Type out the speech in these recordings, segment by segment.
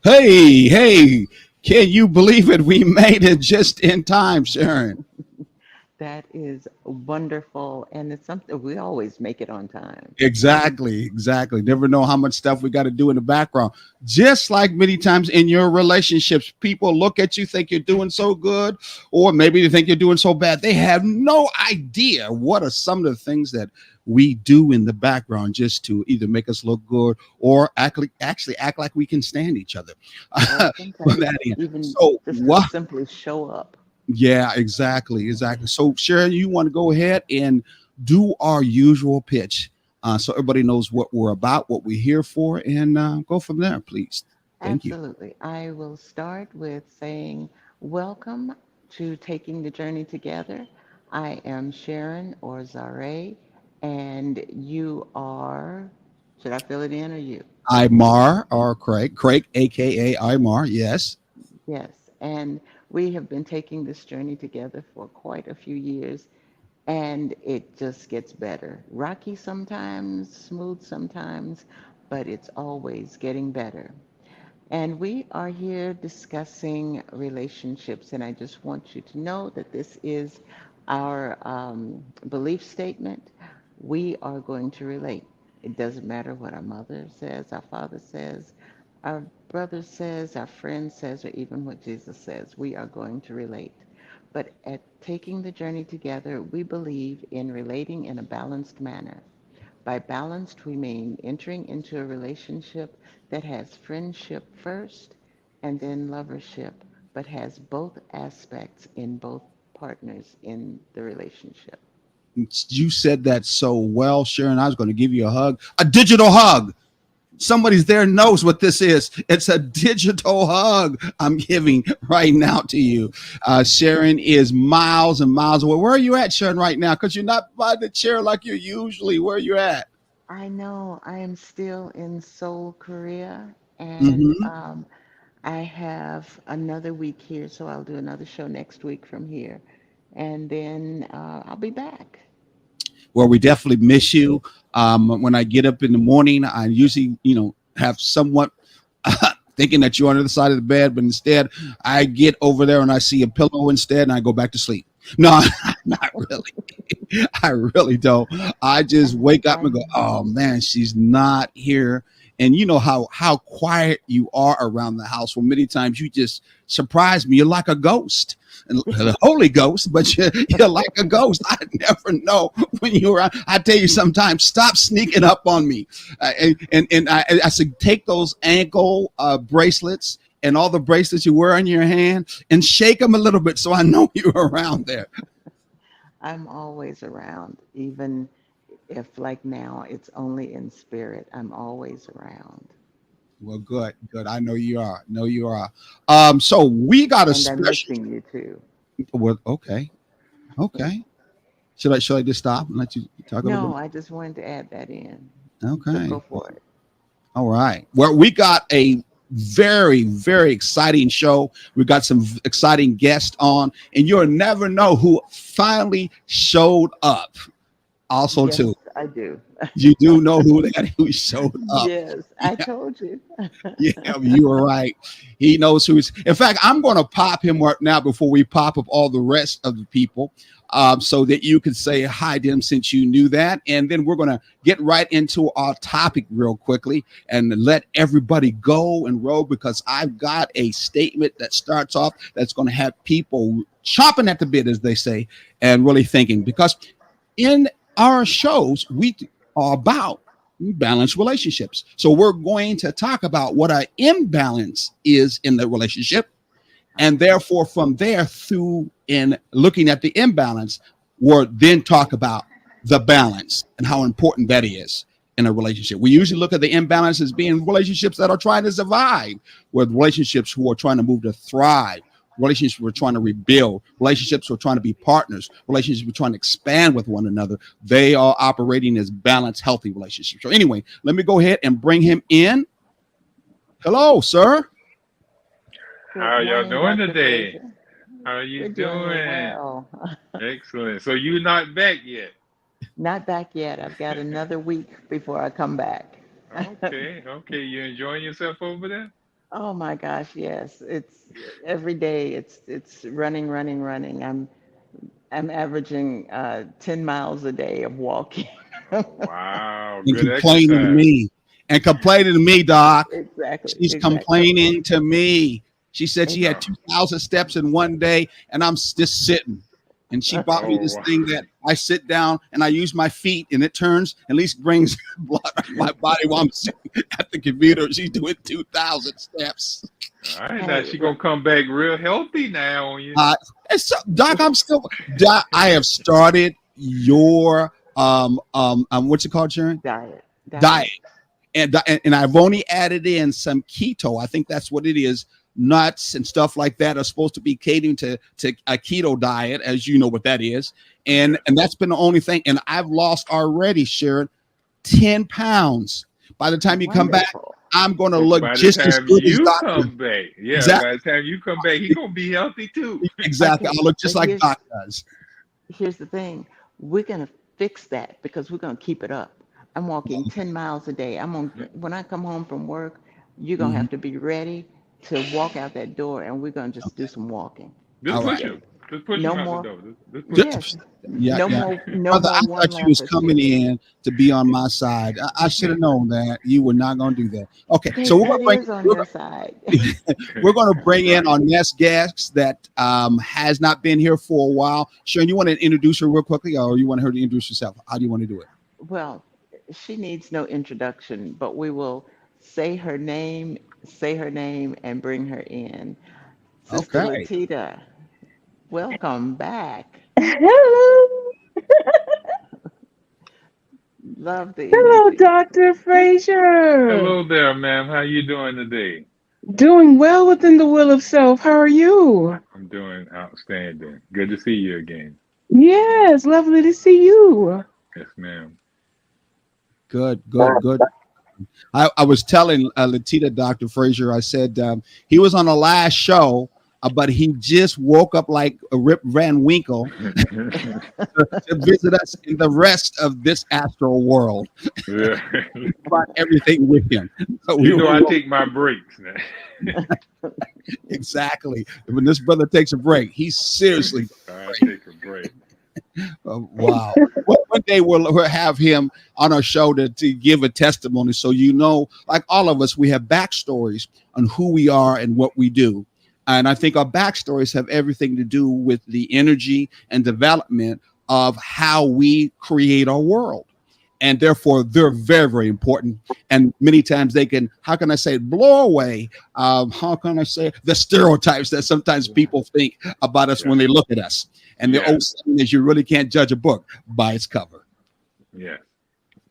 Hey, hey, can you believe it? We made it just in time, Sharon. That is wonderful. And it's something we always make it on time. Exactly, exactly. Never know how much stuff we got to do in the background. Just like many times in your relationships, people look at you, think you're doing so good, or maybe they think you're doing so bad. They have no idea what are some of the things that we do in the background just to either make us look good or actually act like we can stand each other. Or From sometimes that end. even So, just to what? simply show up. Yeah, exactly, exactly. So, Sharon, you want to go ahead and do our usual pitch, so everybody knows what we're about, what we're here for, and go from there, please. Thank you. Absolutely. I will start with saying, welcome to Taking the Journey Together. I am Sharon or Zare, and you are, should I fill it in or you? Imar or Craig, aka Imar. Yes. Yes. And we have been taking this journey together for quite a few years, and it just gets better. Rocky sometimes, smooth sometimes, but it's always getting better. And we are here discussing relationships, and I just want you to know that this is our belief statement. We are going to relate. It doesn't matter what our mother says, our father says, our brother says, our friend says, or even what Jesus says. We are going to relate. But at taking the journey together, we believe in relating in a balanced manner. By balanced, we mean entering into a relationship that has friendship first and then lovership, but has both aspects in both partners in the relationship. You said that so well, Sharon. I was going to give you a hug, a digital hug. Somebody's there knows what this is. It's a digital hug I'm giving right now to you. Sharon is miles and miles away. Where are you at, Sharon, right now? Because you're not by the chair like you're usually. Where are you at? I know I am still in Seoul, Korea, and Hmm. I have another week here, so I'll do another show next week from here, and then I'll be back. Where we definitely miss you. When I get up in the morning, I usually, have somewhat thinking that you're on the other side of the bed, but instead I get over there and I see a pillow instead, and I go back to sleep. No, not really. I really don't. I just wake up I and go, "Oh man, she's not here." And you know how quiet you are around the house. Well, many times you just surprise me. You're like a ghost, and the Holy Ghost, but you're like a ghost. I never know when you're around. I tell you sometimes, stop sneaking up on me. And I said, take those ankle bracelets and all the bracelets you wear on your hand and shake them a little bit so I know you're around there. I'm always around, even if, like now, it's only in spirit. I'm always around. Well, good, good. I know you are. Know you are. So we got a And I'm special. missing you too. Well, okay, okay. Should I just stop and let you talk a little No, bit? I just wanted to add that in. So Okay. go for it. All right. Well, we got a very, very exciting show. We got some exciting guests on, and you'll never know who finally showed up. Also, Yes, too, I do. you do know who showed up. Yes, I told you. Yeah, you were right. He knows who's. In fact, I'm going to pop him right now before we pop up all the rest of the people, so that you can say hi to him since you knew that. And then we're going to get right into our topic real quickly and let everybody go and roll because I've got a statement that starts off that's going to have people chomping at the bit, as they say, and really thinking. Because in our shows, we are about balanced relationships. So we're going to talk about what an imbalance is in the relationship. And therefore, from there through in looking at the imbalance, we'll then talk about the balance and how important that is in a relationship. We usually look at the imbalance as being relationships that are trying to survive, with relationships who are trying to move to thrive, relationships we're trying to rebuild, relationships we're trying to be partners, relationships we're trying to expand with one another. They are operating as balanced, healthy relationships. So anyway, let me go ahead and bring him in. Hello, sir. How Good are y'all morning, doing Dr. today? Fraser. How are you We're doing doing? well. Excellent. So you're not back yet? Not back yet. I've got another week before I come back. Okay, okay. You enjoying yourself over there? Oh my gosh, yes. It's every day. It's running, running, running. I'm averaging 10 miles a day of walking. Wow, And good complaining to exercise. me. And complaining to me, Doc. Exactly, She's exactly. complaining to me. She said she It's had Oh, 2,000 steps in one day, and I'm just sitting. And she bought me oh, this wow. thing that I sit down and I use my feet, and it turns, at least brings blood out of my body while I'm sitting at the computer. She's doing 2,000 steps. All right, now hey, she gonna come back real healthy now on you. Uh, and so, Doc, I'm still, Doc, I have started your, what's it called, Sharon? diet, Diet. diet. And I've only added in some keto. I think that's what it is. Nuts and stuff like that are supposed to be catering to a keto diet, as you know what that is. And Yeah. that's been the only thing. And I've lost already, Sharon, 10 pounds. By the time you come back, Wonderful. I'm going to Well, look by the just as time good as you Doctor. come back, yeah, Exactly. by the time you come back, he gonna be healthy too. Exactly. Okay, I'll look just but like Doc does. here's the thing. We're gonna fix that because we're gonna keep it up. I'm walking 10 miles a day. When I come home from work, you're gonna Mhm. have to be ready to walk out that door and we're gonna just do some walking. Just All Just right. push get him. Just push no him out the more. door. Just push him. Yes, Yeah, no yeah. more, no Brother, more I one thought you was lapper coming shit. in to be on my side. I should have known that you were not going to do that. Okay, so It is on your side. we're going to bring in our next guest that has not been here for a while. Sharon, you want to introduce her real quickly, or you want her to introduce herself? How do you want to do it? Well, she needs no introduction, but we will say her name, and bring her in. Sister Okay. Latita, welcome back. Hello, Love the hello, energy. Dr. Frazier. Hello there, ma'am. How you doing today? Doing well within the will of self. How are you? I'm doing outstanding. Good to see you again. Yes, lovely to see you. Yes, ma'am. Good, good, good. I was telling Latita, Dr. Frazier, I said he was on the last show, but he just woke up like a Rip Van Winkle to visit us in the rest of this astral world. Yeah. Brought everything with him. So You know I take my breaks now. exactly. When this brother takes a break, he's seriously I take a break. wow. Well, one day we'll have him on our show to give a testimony. So, you know, like all of us, we have backstories on who we are and what we do. And I think our backstories have everything to do with the energy and development of how we create our world. And therefore, they're very, very important. And many times they can, how can I say, blow away? How can I say the stereotypes that sometimes Yeah. people think about us Yeah. when they look at us? And the Yeah. old saying is, you really can't judge a book by its cover. Yeah.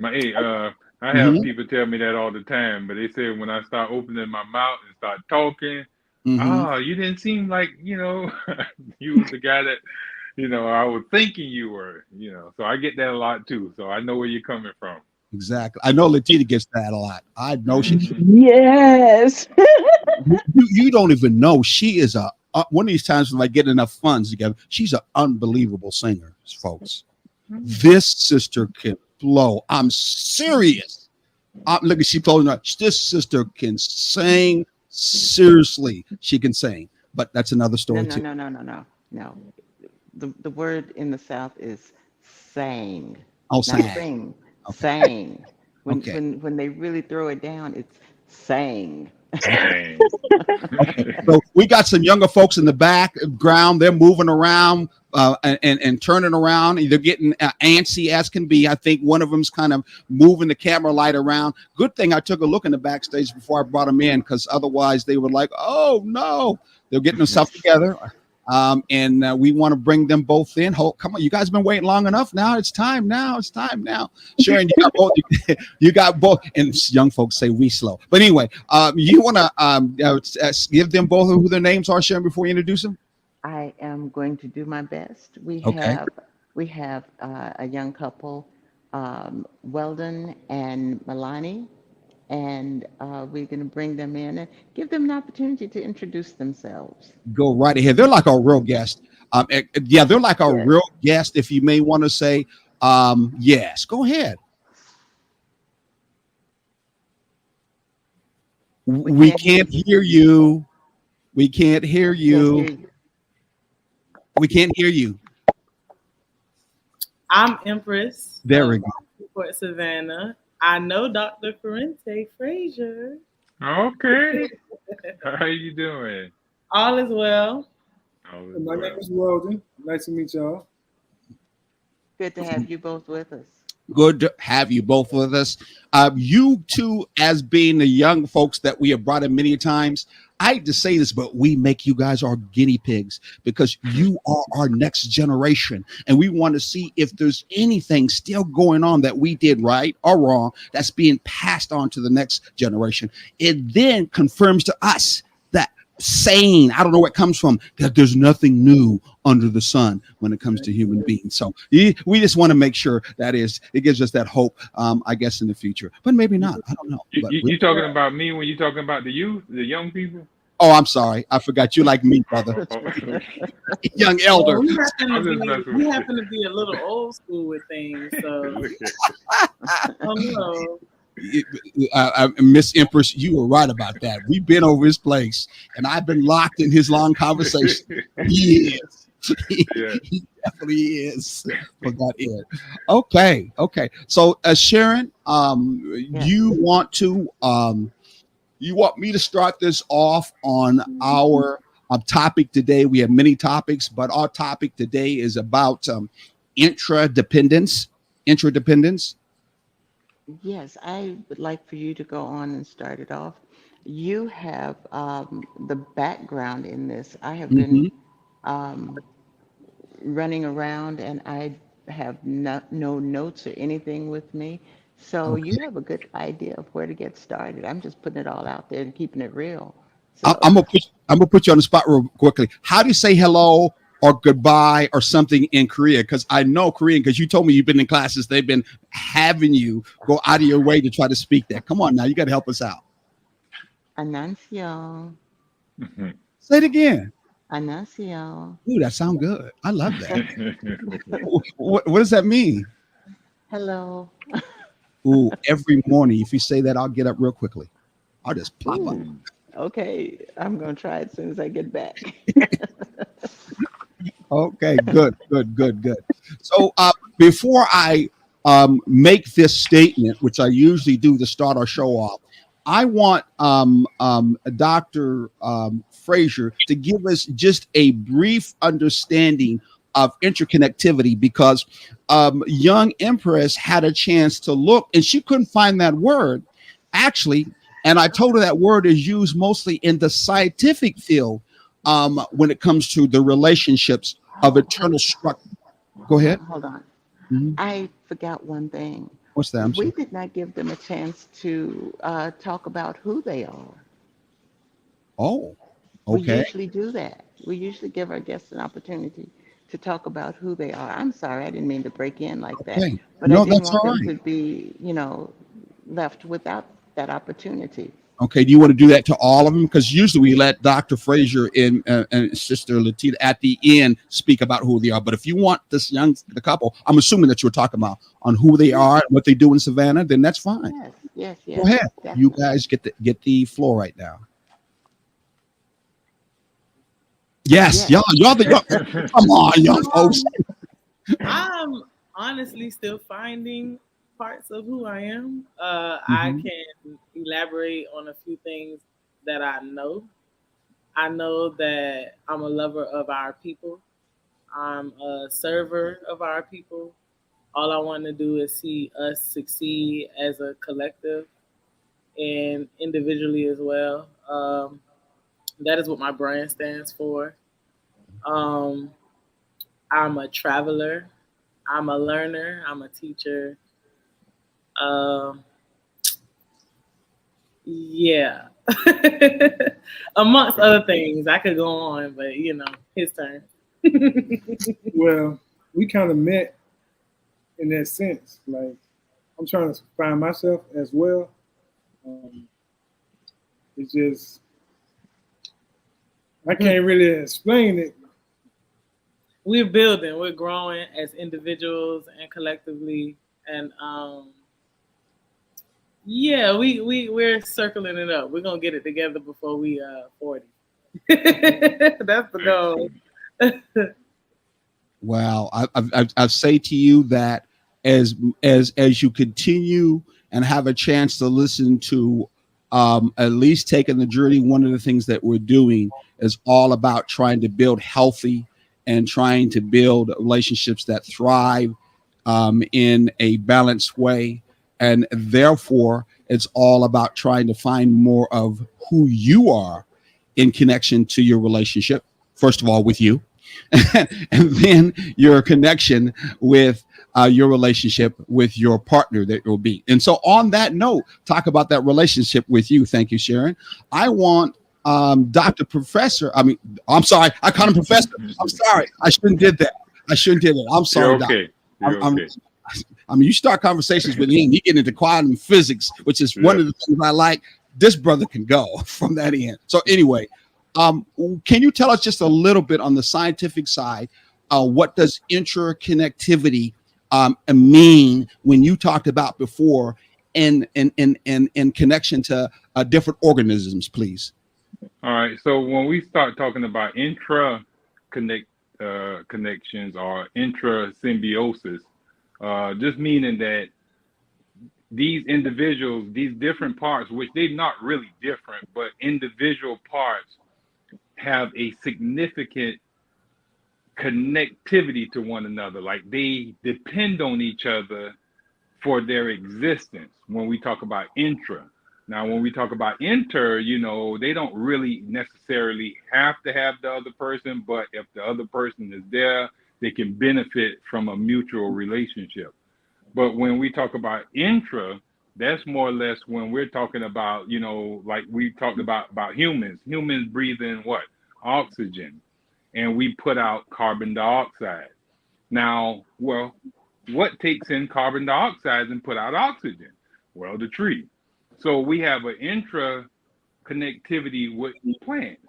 I have Hmm. people tell me that all the time, but they say when I start opening my mouth and start talking, Hmm. you didn't seem like, you was the guy that, I was thinking you were, So I get that a lot too. So I know where you're coming from. Exactly. I know Latita gets that a lot. I know she. Mhm. Yes. You don't even know she is a. One of these times when I get enough funds together, she's an unbelievable singer, folks. This sister can blow. I'm serious. Look at she pulling up. This sister can sing. Seriously, she can sing. But that's another No, story no, too. no, no, no, no, no. The word in the South is sang, I'll not sing. sing, Okay. sang. When Okay. when when they really throw it down, it's sang. Dang. Okay. So we got some younger folks in the background. They're moving around and turning around. They're getting antsy as can be. I think one of them's kind of moving the camera light around. Good thing I took a look in the backstage before I brought them in, because otherwise they were like, oh no, they're getting themselves together. And we want to bring them both in. Come on, you guys have been waiting long enough. Now it's time. Now it's time. Now, Sharon, you got both. You got both. And young folks say we slow. But anyway, you want to give them both who their names are, Sharon, before you introduce them. I am going to do my best. We Okay. have we have a young couple, Weldon and Milani, and we're going to bring them in and give them an opportunity to introduce themselves. Go right ahead. They're like our real guest. Yeah, they're like our Yes. real guest. If you may want to say, yes, go ahead. We can't hear you. We can't hear Can't hear you. you. We can't hear you. I'm Empress There we of go. Fort Savannah. I know Dr. Corrente Frazier. Okay. How you doing? All is well. Oh, My well. name is Weldon. Nice to meet y'all. Good to have you both with us. Good to have you both with us. You two, as being the young folks that we have brought in many times, I hate to say this, but we make you guys our guinea pigs, because you are our next generation. And we want to see if there's anything still going on that we did right or wrong that's being passed on to the next generation. It then confirms to us that saying, I don't know where it comes from, that there's nothing new under the sun when it comes to human beings. So we just want to make sure that it gives us that hope, I guess, in the future, but maybe not. I don't know. But You talking about me when you talking about the youth, the young people? oh, I'm sorry. I forgot. You like me, brother. Oh, Young elder. We happen I'm to just messing be, with we you. happen to be a little old school with things, so Look at oh no. Miss Empress, you were right about that. We've been over his place, and I've been locked in his long conversation. He is. Yeah. He definitely is. Forgot it. Okay. So, Sharon, Yes. you want me to start this off on our topic today? We have many topics, but our topic today is about intradependence. Intradependence. Yes, I would like for you to go on and start it off. You have the background in this. I have been Mhm. um, running around and I have no notes or anything with me. So Okay. you have a good idea of where to get started. I'm just putting it all out there and keeping it real. I'm, So I'm gonna put you on the spot real quickly. How do you say hello or goodbye or something in Korea? Because I know Korean, because you told me you've been in classes. They've been having you go out of your way to try to speak that. Come on now, you got to help us out. 안녕하세요. Say it again. 안녕하세요. Ooh, that sounds good. I love that. What does that mean? Hello. Ooh, every morning, if you say that, I'll get up real quickly. I'll just pop up. Ooh, okay, I'm gonna try it as soon as I get back. Okay, good. So before I make this statement, which I usually do to start our show off, I want Dr. Frazier to give us just a brief understanding of interconnectivity, because young Empress had a chance to look and she couldn't find that word actually. And I told her that word is used mostly in the scientific field when it comes to the relationships of eternal structure. Go ahead. Hold on. Mhm. I forgot one thing. What's that? I'm We sorry. did not give them a chance to talk about who they are. Oh, We okay. usually do that. We usually give our guests an opportunity to talk about who they are. I'm sorry, I didn't mean to break in like that, Okay. but I No, didn't that's want all them right. to be, left without that opportunity. Okay, do you want to do that to all of them? Because usually we let Dr. Frazier and Sister Latita at the end speak about who they are. But if you want the couple, I'm assuming that you're talking about on who they are and what they do in Savannah, then that's fine. Yes, yes, Go yes, ahead. You definitely. guys get the floor right now. Yes, Yes. y'all, come on, young folks. I'm honestly still finding parts of who I am. I Mhm. can elaborate on a few things that I know. I know that I'm a lover of our people. I'm a server of our people. All I want to do is see us succeed as a collective and individually as well. That is what my brand stands for. Um, I'm a traveler. I'm a learner. I'm a teacher. Um, yeah. Amongst other things, I could go on, but his turn. Well, we kind of met in that sense. Like, I'm trying to find myself as well. Um, it's just, I can't really explain it. We're building, we're growing as individuals and collectively, and yeah, we're circling it up. We're gonna get it together before we 40. That's the goal. Well, I say to you that as you continue and have a chance to listen to at least taking the journey, one of the things that we're doing is all about trying to build healthy and trying to build relationships that thrive in a balanced way. And therefore, it's all about trying to find more of who you are in connection to your relationship. First of all, with you, and then your connection with your relationship with your partner that will be. And so, on that note, talk about that relationship with you. Thank you, Sharon. I want Dr. Professor. I'm sorry. I called him Professor. I'm sorry. I shouldn't did that. I shouldn't did it. I'm You're sorry, Doc. okay. You're I'm, okay. you start conversations with him, you get into quantum physics, which is one Yeah. of the things I like. This brother can go from that end. So anyway, can you tell us just a little bit on the scientific side? What does interconnectivity mean when you talked about before in connection to different organisms, please? All right. So when we start talking about connections or intra symbiosis, just meaning that these individuals, these different parts, which they're not really different, but individual parts have a significant connectivity to one another. Like they depend on each other for their existence when we talk about intra. Now, when we talk about inter, they don't really necessarily have to have the other person, but if the other person is there, they can benefit from a mutual relationship. But when we talk about intra, that's more or less when we're talking about, like we talked about humans. Humans breathe in what? Oxygen. And we put out carbon dioxide. Now, well, what takes in carbon dioxide and put out oxygen? Well, the tree. So we have an intra connectivity with plants.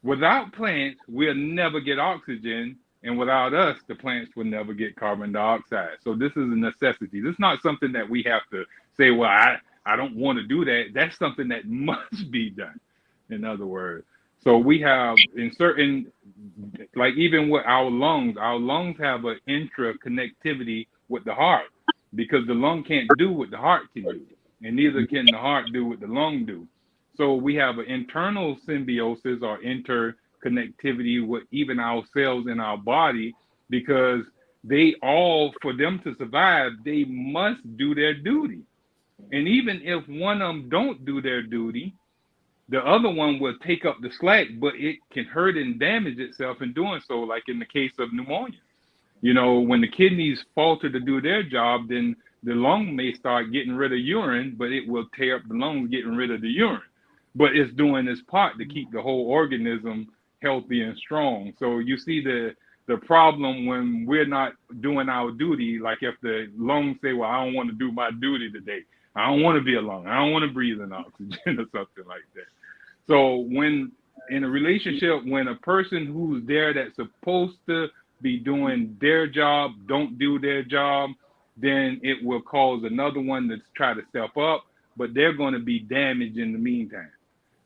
Without plants, we'll never get oxygen, and without us, the plants will never get carbon dioxide. So this is a necessity. This is not something that we have to say, well, I don't want to do that. That's something that must be done, in other words. So we have in certain, like even with our lungs have an intra-connectivity with the heart because the lung can't do what the heart can do, and neither can the heart do what the lung do. So we have an internal symbiosis or interconnectivity with even ourselves in our body because they all, for them to survive, they must do their duty. And even if one of them don't do their duty, the other one will take up the slack, but it can hurt and damage itself in doing so, like in the case of pneumonia. When the kidneys falter to do their job, then the lung may start getting rid of urine, but it will tear up the lungs getting rid of the urine. But it's doing its part to keep the whole organism healthy and strong. So you see the problem when we're not doing our duty. Like if the lungs say, well, I don't want to do my duty today. I don't want to be alone. I don't want to breathe in oxygen or something like that. So when in a relationship, when a person who's there that's supposed to be doing their job don't do their job, then it will cause another one to try to step up, but they're going to be damaged in the meantime.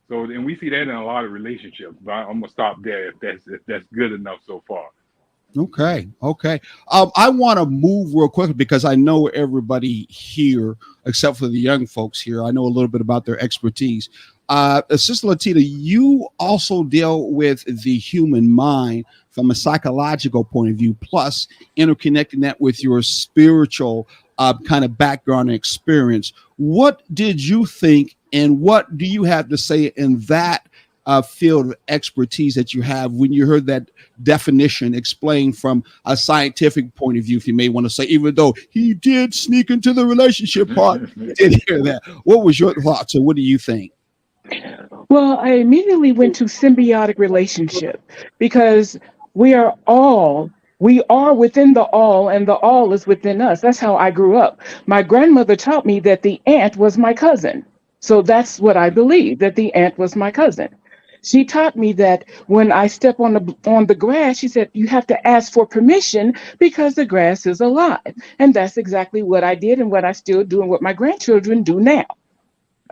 So, and we see that in a lot of relationships. But I'm gonna stop there if that's good enough so far. Okay. Okay. I want to move real quickly because I know everybody here, except for the young folks here, I know a little bit about their expertise. Sister Latita, you also deal with the human mind from a psychological point of view, plus interconnecting that with your spiritual kind of background and experience. What did you think, and what do you have to say in that field of expertise that you have when you heard that definition explained from a scientific point of view, if you may want to say, even though he did sneak into the relationship part, you did hear that. What was your thoughts, and what do you think? Well, I immediately went to symbiotic relationship because we are within the all, and the all is within us. That's how I grew up. My grandmother taught me that the ant was my cousin. So that's what I believe, that the ant was my cousin. She taught me that when I step on the grass, she said, you have to ask for permission because the grass is alive. And that's exactly what I did and what I still do and what my grandchildren do now.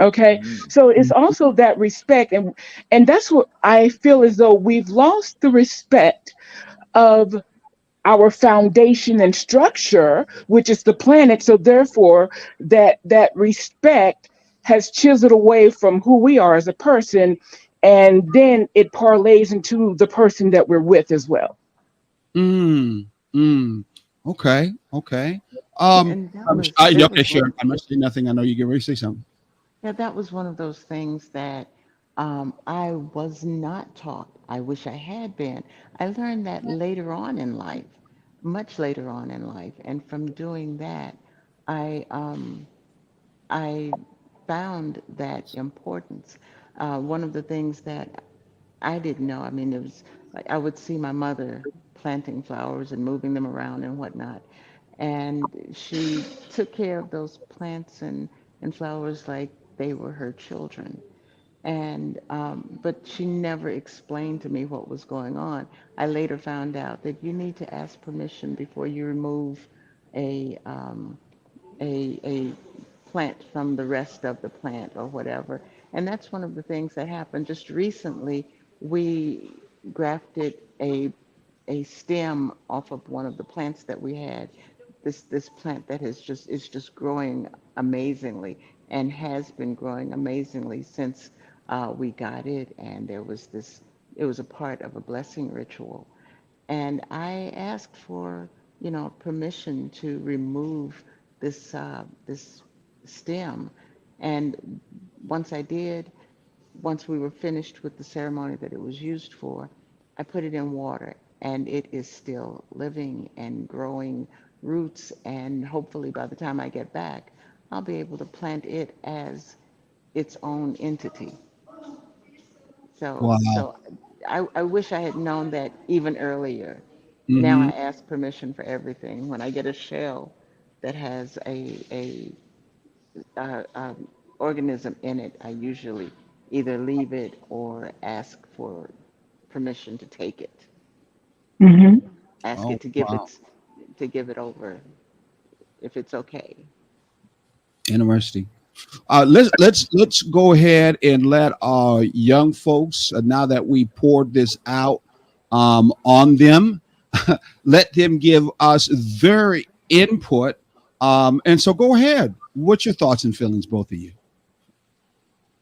Okay, so it's also that respect, and that's what I feel as though we've lost the respect of our foundation and structure, which is the planet. So therefore, that respect has chiseled away from who we are as a person, and then it parlays into the person that we're with as well. Mm, mm. Okay, okay. And that was that Okay, was sure. one. I'm not saying nothing. I know you get ready to say something. Yeah, that was one of those things that I was not taught. I wish I had been. I learned that later on in life, much later on in life, and from doing that, I I found that importance. One of the things that I didn't know, I mean, it was like I would see my mother planting flowers and moving them around and whatnot. And she took care of those plants and flowers like they were her children. And but she never explained to me what was going on. I later found out that you need to ask permission before you remove a a plant from the rest of the plant or whatever. And that's one of the things that happened just recently. We grafted a stem off of one of the plants that we had. This plant that has just is just growing amazingly and has been growing amazingly since we got it. And there was this. It was a part of a blessing ritual, and I asked for, permission to remove this stem. And once I did, once we were finished with the ceremony that it was used for, I put it in water, and it is still living and growing roots. And hopefully, by the time I get back, I'll be able to plant it as its own entity. So, Wow. so I wish I had known that even earlier. Now I Hmm. ask permission for everything. When I get a shell that has a organism in it, I usually either leave it or ask for permission to take it. Hmm. Ask Oh, it to wow. give it over if it's okay. Interesting. Let's go ahead and let our young folks, now that we poured this out on them, let them give us their input. And so go ahead. What's your thoughts and feelings, both of you?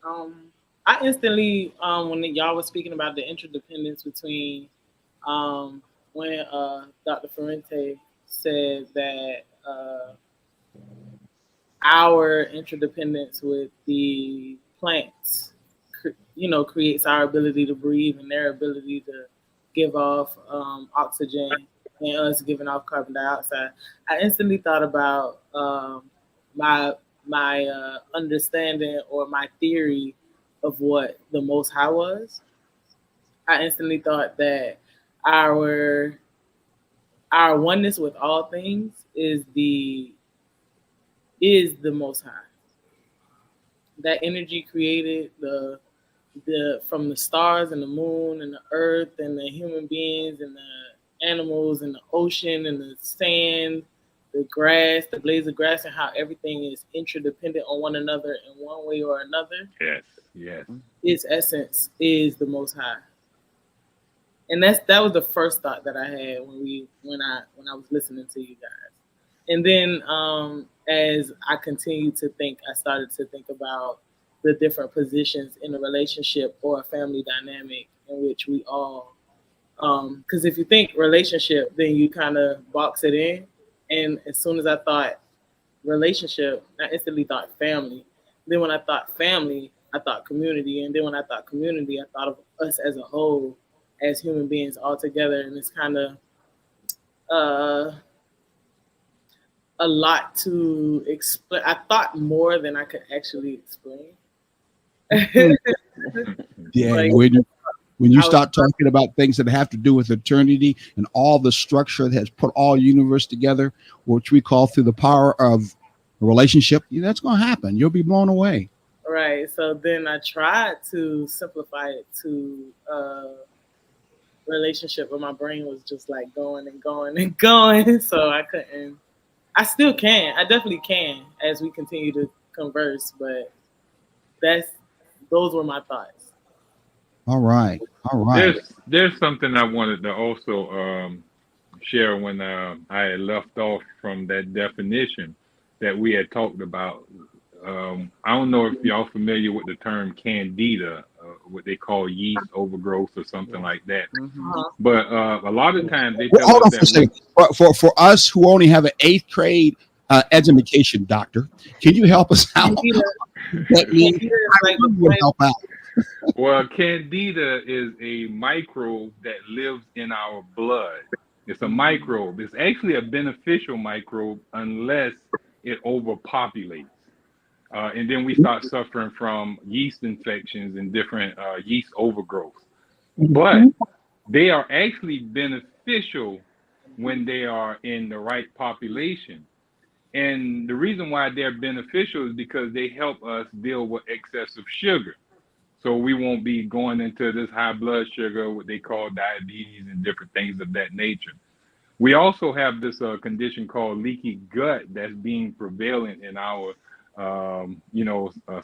Um, I instantly, when y'all was speaking about the interdependence between, when Dr. Ferrente said that our interdependence with the plants, creates our ability to breathe and their ability to give off oxygen and us giving off carbon dioxide. I instantly thought about my understanding or my theory of what the Most High was. I instantly thought that our our oneness with all things is the Most High. That energy created the from the stars and the moon and the earth and the human beings and the animals and the ocean and the sand, the grass, the blades of grass, and how everything is interdependent on one another in one way or another. Yes, yes. Its essence is the Most High. And that was the first thought that I had when I was listening to you guys. And then as I continued to think, I started to think about the different positions in a relationship or a family dynamic in which we all, because if you think relationship, then you kind of box it in. And as soon as I thought relationship, I instantly thought family. Then when I thought family, I thought community. And then when I thought community, I thought of us as a whole, as human beings all together. And it's kind of a lot to explain. I thought more than I could actually explain. Yeah, Like, when you start talking about things that have to do with eternity and all the structure that has put all universe together, which we call through the power of a relationship, that's going to happen. You'll be blown away. Right. So then I tried to simplify it to relationship, but my brain was just like going and going and going. So I couldn't. I still can. I definitely can as we continue to converse. But those were my thoughts. All right. There's something I wanted to also share when I had left off from that definition that we had talked about. I don't know if y'all familiar with the term candida, what they call yeast overgrowth or something like that. But a lot of times they tell Hold on us for a second. For us who only have an 8th grade education, doctor, can you help us out? That means help out. Well, candida is a microbe that lives in our blood. It's a microbe. It's actually a beneficial microbe unless it overpopulates. And then we start suffering from yeast infections and different yeast overgrowth. But they are actually beneficial when they are in the right population. And the reason why they're beneficial is because they help us deal with excessive sugar. So we won't be going into this high blood sugar, what they call diabetes and different things of that nature. We also have this condition called leaky gut that's being prevalent in our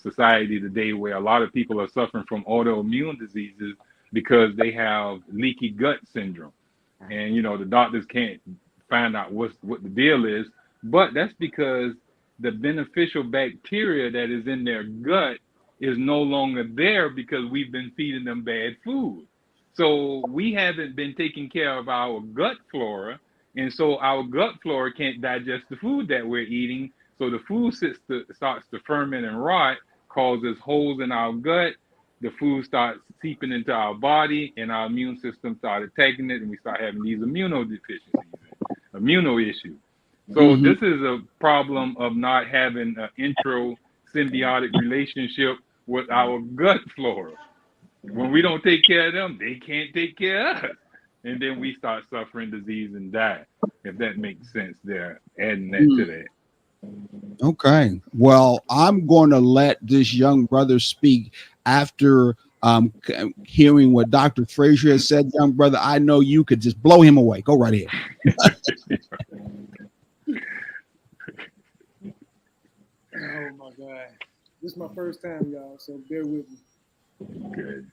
society today, where a lot of people are suffering from autoimmune diseases because they have leaky gut syndrome. And, the doctors can't find out what the deal is, but that's because the beneficial bacteria that is in their gut is no longer there because we've been feeding them bad food. So we haven't been taking care of our gut flora. And so our gut flora can't digest the food that we're eating. So the food starts to ferment and rot, causes holes in our gut. The food starts seeping into our body, and our immune system starts attacking it, and we start having these immunodeficiencies, immuno issues. So this is a problem of not having an intro-symbiotic relationship with our gut flora. When we don't take care of them, they can't take care of us. And then we start suffering disease and die, if that makes sense there, adding that to that. Okay. Well, I'm going to let this young brother speak after hearing what Dr. Frazier has said. Young brother, I know you could just blow him away. Go right ahead. Oh my God. This is my first time, y'all, so bear with me. Good.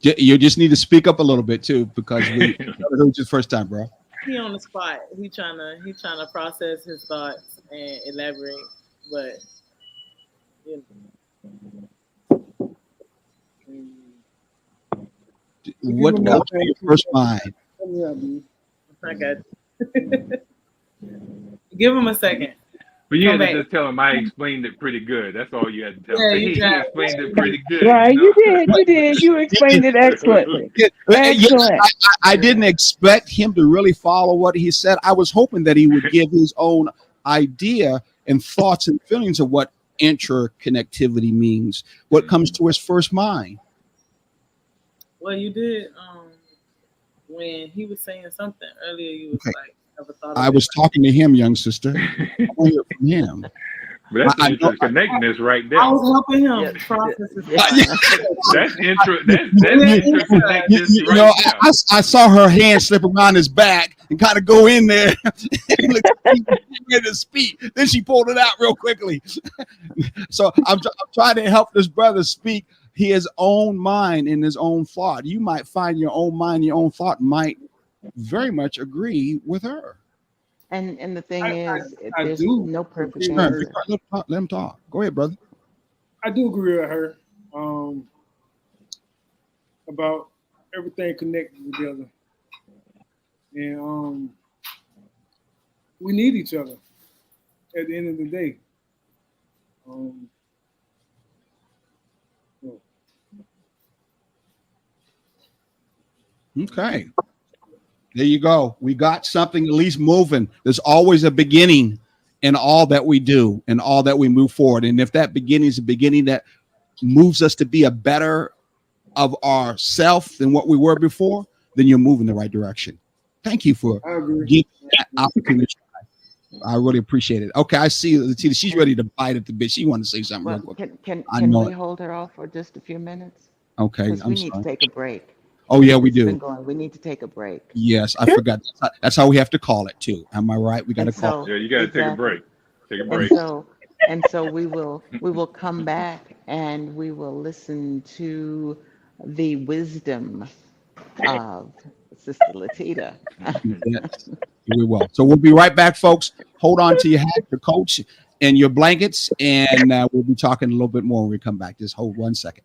You just need to speak up a little bit too, because we heard you the first time, bro. He on the spot. He trying to process his thoughts and elaborate, but What comes to your first mind? I got give him a second. But you Come had back. to just tell him I explained it pretty good. That's all you had to tell Yeah, him. you He got- explained it pretty good. Right, you did. You explained it excellently. Excellent. I didn't expect him to really follow what he said. I was hoping that he would give his own idea and thoughts and feelings of what interconnectivity means. What comes to his first mind? Well, you did when he was saying something earlier. You was Okay. like, "Never thought of I it was like talking to him, young sister. I want to hear from him. But that's I know- interconnectedness right there. I was helping him Yeah, process his That's interconnectedness You know, right there. I saw her hand slip around his back and kind of go in there and look ready to speak. Then she pulled it out real quickly. So I'm trying to help this brother speak his own mind and his own thought. You might find your own mind, your own thought might very much agree with her. And the thing I is, I there's do no perfect agree. answer. Let him talk. Go ahead, brother. I do agree with her about everything connected together, and we need each other at the end of the day. Okay. There you go. We got something at least moving. There's always a beginning in all that we do and all that we move forward. And if that beginning is a beginning that moves us to be a better of ourself than what we were before, then you're moving in the right direction. Thank you for I agree. giving that opportunity. I really appreciate it. Okay, I see Latina. She's ready to bite at the bit. She wanted to say something real Well, quick. can I know we it. hold her off for just a few minutes? Okay, Because we I'm need to sorry. take a break. Oh yeah, we It's been do. going. We need to take a break. Yes, I forgot. That's how we have to call it too. Am I right? We got to And call. so, Yeah, you got to take a exactly. break. Take a And break. so we will come back and we will listen to the wisdom of Sister Latita. Yes, we will. So we'll be right back, folks. Hold on to your hat, your coach, and your blankets, and we'll be talking a little bit more when we come back. Just hold 1 second.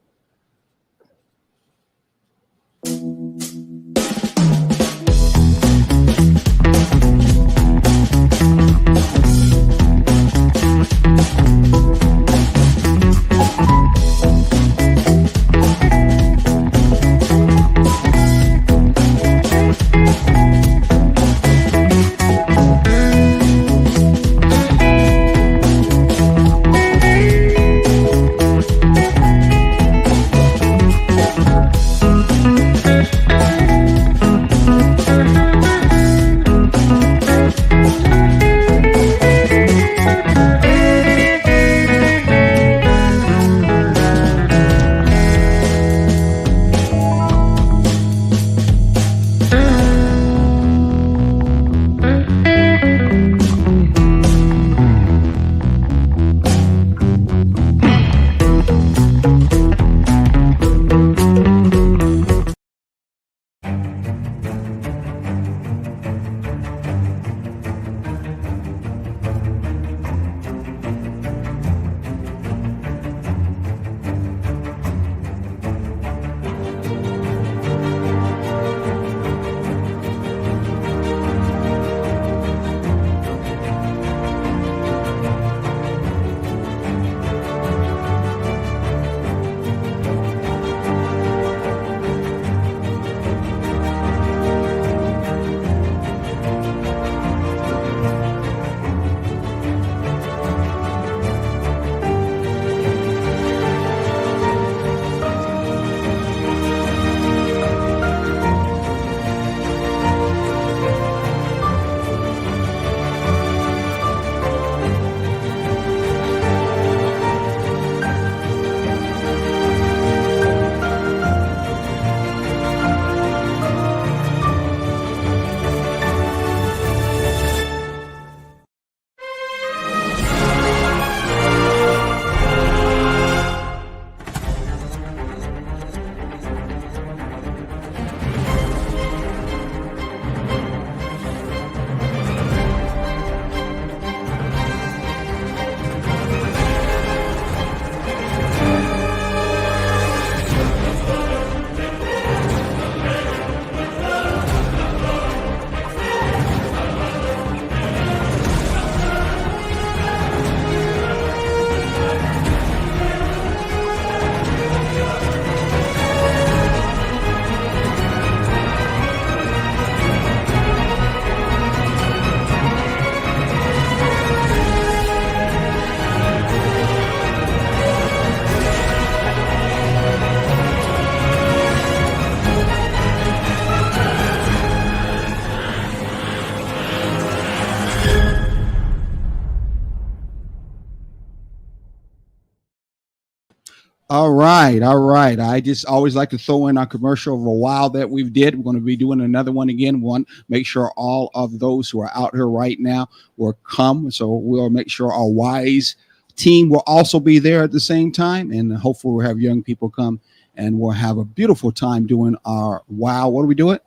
All right, all right. I just always like to throw in our commercial of a while that we've did. We're going to be doing another one again. One, make sure all of those who are out here right now will come. So we'll make sure our wise team will also be there at the same time, and hopefully we'll have young people come and we'll have a beautiful time doing our wow. What do we do it?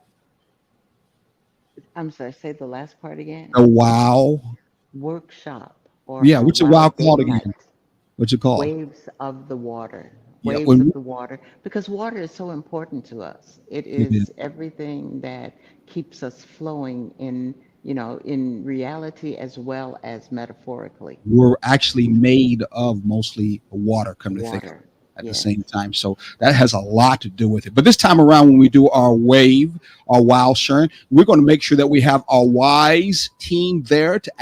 I'm sorry, say the last part again. A wow. Workshop or Yeah. a What's a wow wow day called again? night. What's it called? Waves of the water. Yeah. Waves of the water. Because water is so important to us. It It is. is everything that keeps us flowing in, in reality as well as metaphorically. We're actually made of mostly water, come to think of it, Water. at the Yes. same time. So that has a lot to do with it. But this time around, when we do our wave, our wow, Sharon, we're going to make sure that we have our wise team there to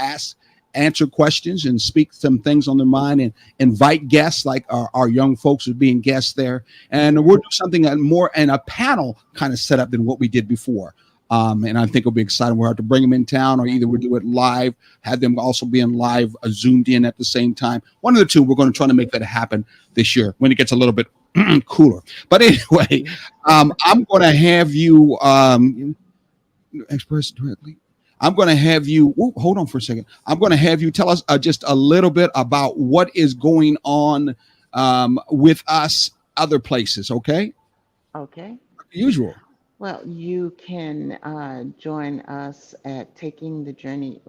answer questions and speak some things on their mind and invite guests like our young folks as being guests there. And we'll do something more in a panel kind of setup than what we did before. And I think it'll be exciting. We'll have to bring them in town, or either we'll do it live, have them also be in live, zoomed in at the same time. One of the two, we're going to try to make that happen this year when it gets a little bit cooler. But anyway, I'm going to have you express directly. I'm going to have you, hold on for a second. I'm going to have you tell us just a little bit about what is going on with us other places, okay? Okay. Usual. Well, you can join us at Taking the Journey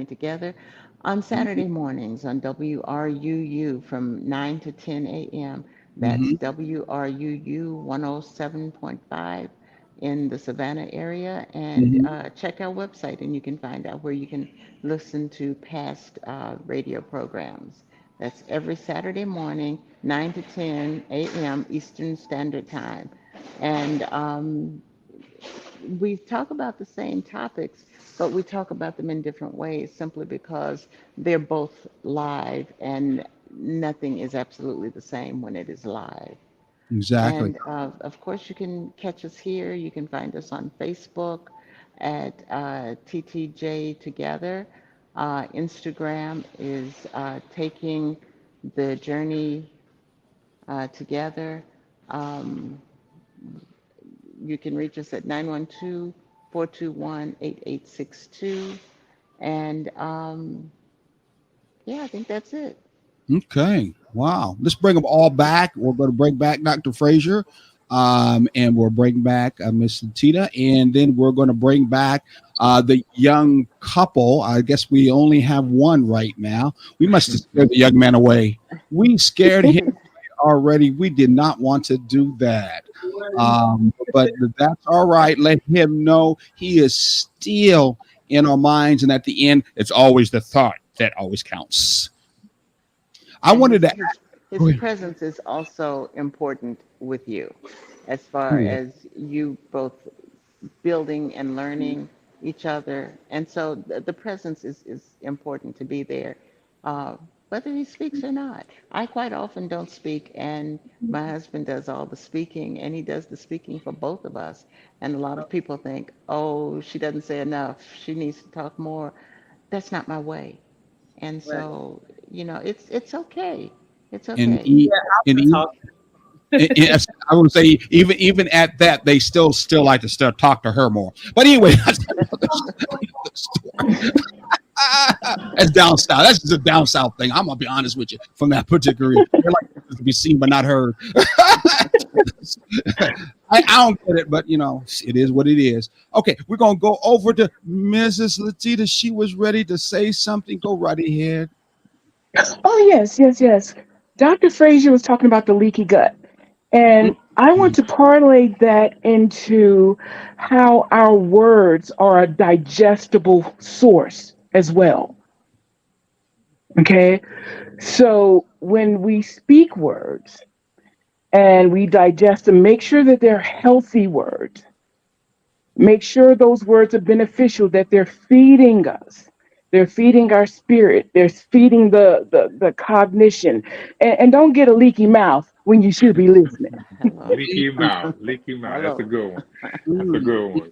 Together on Saturday mornings on WRUU from 9 to 10 a.m. That's WRUU 107.5 in the Savannah area. And check our website and you can find out where you can listen to past radio programs. That's every Saturday morning, 9 to 10 a.m. Eastern Standard Time. And we talk about the same topics, but we talk about them in different ways simply because they're both live and nothing is absolutely the same when it is live. Exactly. And of course, you can catch us here. You can find us on Facebook at TTJ Together. Instagram is Taking the Journey Together. You can reach us at 912-421-8862. And yeah, I think that's it. Okay. Wow. Let's bring them all back. We're going to bring back Dr. Frazier, and we'll bring back Miss Tita, and then we're going to bring back the young couple. I guess we only have one right now. We must have scared the young man away. We scared him already. We did not want to do that. But that's all right. Let him know he is still in our minds. And at the end, it's always the thought that always counts. I wanted to. His presence is also important with you as far as you both building and learning each other. And so the presence is important to be there, whether he speaks or not. I quite often don't speak, and my husband does all the speaking, and he does the speaking for both of us. And a lot of people think, oh, she doesn't say enough. She needs to talk more. That's not my way. And so, it's okay. It's And okay. yes, I would say even at that, they still like to talk to her more. But anyway, that's another story. That's down south. That's just a down south thing. I'm gonna be honest with you. From that particular, they're like to be seen but not heard. I don't get it, but it is what it is. Okay, we're gonna go over to Mrs. Latita. She was ready to say something. Go right ahead. Oh, yes. Dr. Frazier was talking about the leaky gut. And I want to parlay that into how our words are a digestible source as well. Okay. So when we speak words and we digest them, make sure that they're healthy words. Make sure those words are beneficial, that they're feeding us. They're feeding our spirit. They're feeding the cognition. And don't get a leaky mouth when you should be listening. Leaky mouth. That's a good one. That's a good one.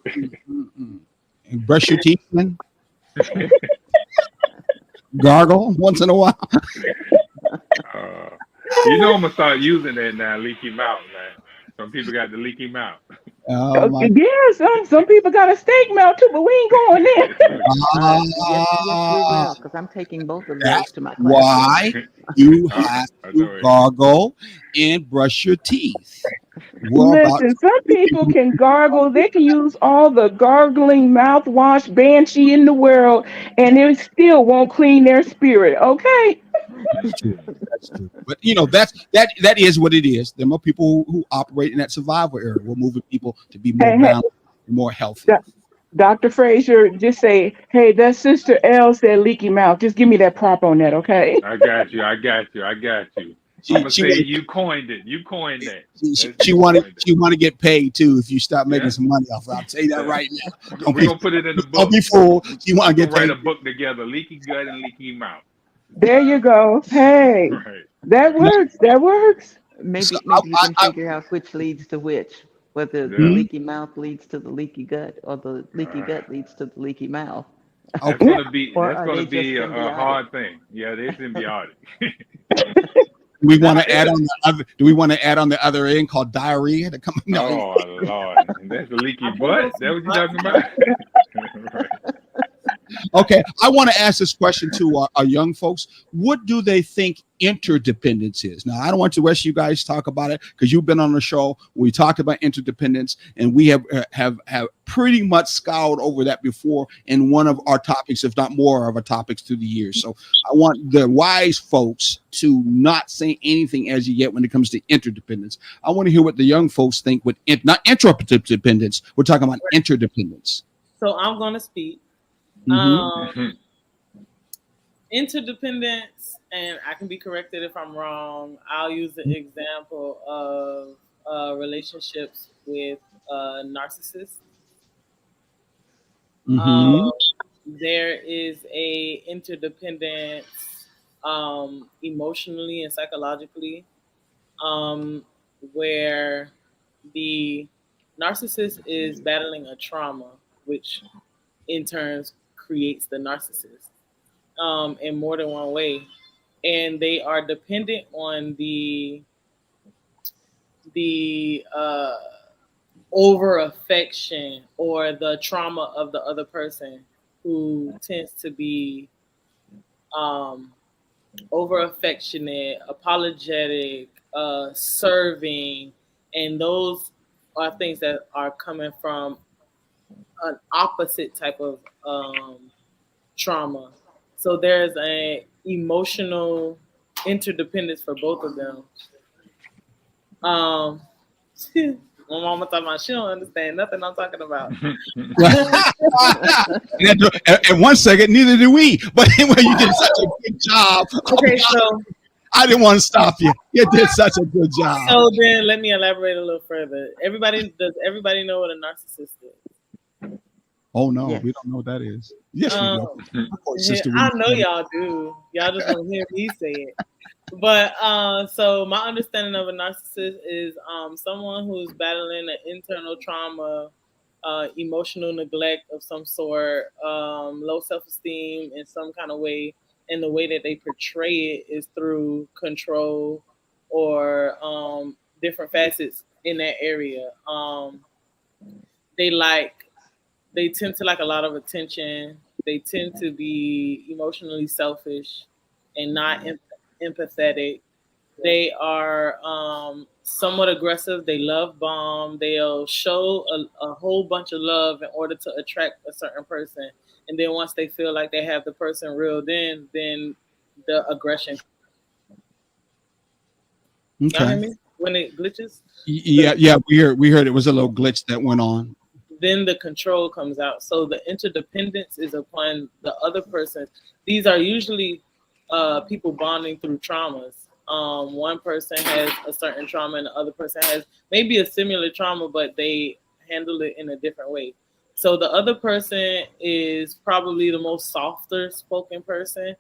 And brush your teeth, man. Gargle once in a while. You know I'm gonna start using that now. Leaky mouth, man. Some people got the leaky mouth. Oh my. Yeah, some people got a steak mouth too, but we ain't going there. Yes, we Ah, will, because I'm taking both of those that's to my classroom. why you Oh, have I to know it. gargle and brush your teeth. Well, about Listen, some people can gargle. They can use all the gargling mouthwash banshee in the world, and it still won't clean their spirit. Okay. that's true. That's true. But you know, that is what it is. There are people who operate in that survival area. We're moving people to be more Hey, hey, balanced, more healthy. Doc- Dr. Frazier, just say, hey, that Sister L said leaky mouth. Just give me that prop on that, okay? I got you. I got you. I got you. I'm She gonna she say wanna, you coined it. You coined that. she You wanted coined it. she want to get paid too. If you stop making Yeah. some money off, I'll tell you that Yeah. right now. We're gonna put it in the Don't book. be fooled. She want We're to get gonna write paid. a book together. Leaky gut and leaky mouth. There you go. Hey, Right. that Right. works. That works. So Maybe you can figure out which leads to which, whether the Yeah. leaky mouth leads to the leaky gut or the leaky Uh, gut leads to the leaky mouth. that's okay. gonna be Or that's are gonna they just be a symbiotic? hard thing. Yeah, they're symbiotic. We want Now, to add on the other. Do we want to add on the other end called diarrhea to come? No. oh Lord, that's a leaky I think butt. that's That what you some talking about? Right. Okay, I want to ask this question to our young folks. What do they think interdependence is? Now, I don't want the rest of you guys to talk about it because you've been on the show. We talked about interdependence, and we have pretty much scoured over that before in one of our topics, if not more of our topics through the years. So I want the wise folks to not say anything as yet when it comes to interdependence. I want to hear what the young folks think with not interdependence. We're talking about interdependence. So I'm gonna speak. Mhm. Interdependence, and I can be corrected if I'm wrong. I'll use the example of relationships with narcissists. Mhm. There is a interdependence emotionally and psychologically, where the narcissist is battling a trauma, which in turn creates the narcissist in more than one way, and they are dependent on the over affection or the trauma of the other person, who tends to be um, over affectionate, apologetic, serving, and those are things that are coming from an opposite type of trauma. So there's a emotional interdependence for both of them. Um, my mama talking about she don't understand nothing I'm talking about. And 1 second, neither do we. But anyway, you did such a good job. Okay, so I didn't want to stop you. You did such a good job. so then let me elaborate a little further. Does everybody know what a narcissist is? Oh no, Yes. we don't know what that is. Yes, we Um, do. Of course, sister, I we know y'all do. Y'all just want to hear me say it. But so my understanding of a narcissist is someone who's battling an internal trauma, emotional neglect of some sort, low self-esteem in some kind of way, and the way that they portray it is through control or different facets in that area. They like they tend to like a lot of attention. They tend to be emotionally selfish and not empathetic. They are somewhat aggressive. They love bomb. They'll show a whole bunch of love in order to attract a certain person. And then once they feel like they have the person reeled in, then the aggression. Y'all hear Okay. me? When it glitches, Yeah, we heard it was a little glitch that went on. then the control comes out. So the interdependence is upon the other person. These are usually people bonding through traumas. One person has a certain trauma and the other person has maybe a similar trauma, but they handle it in a different way. So the other person is probably the most softer spoken person.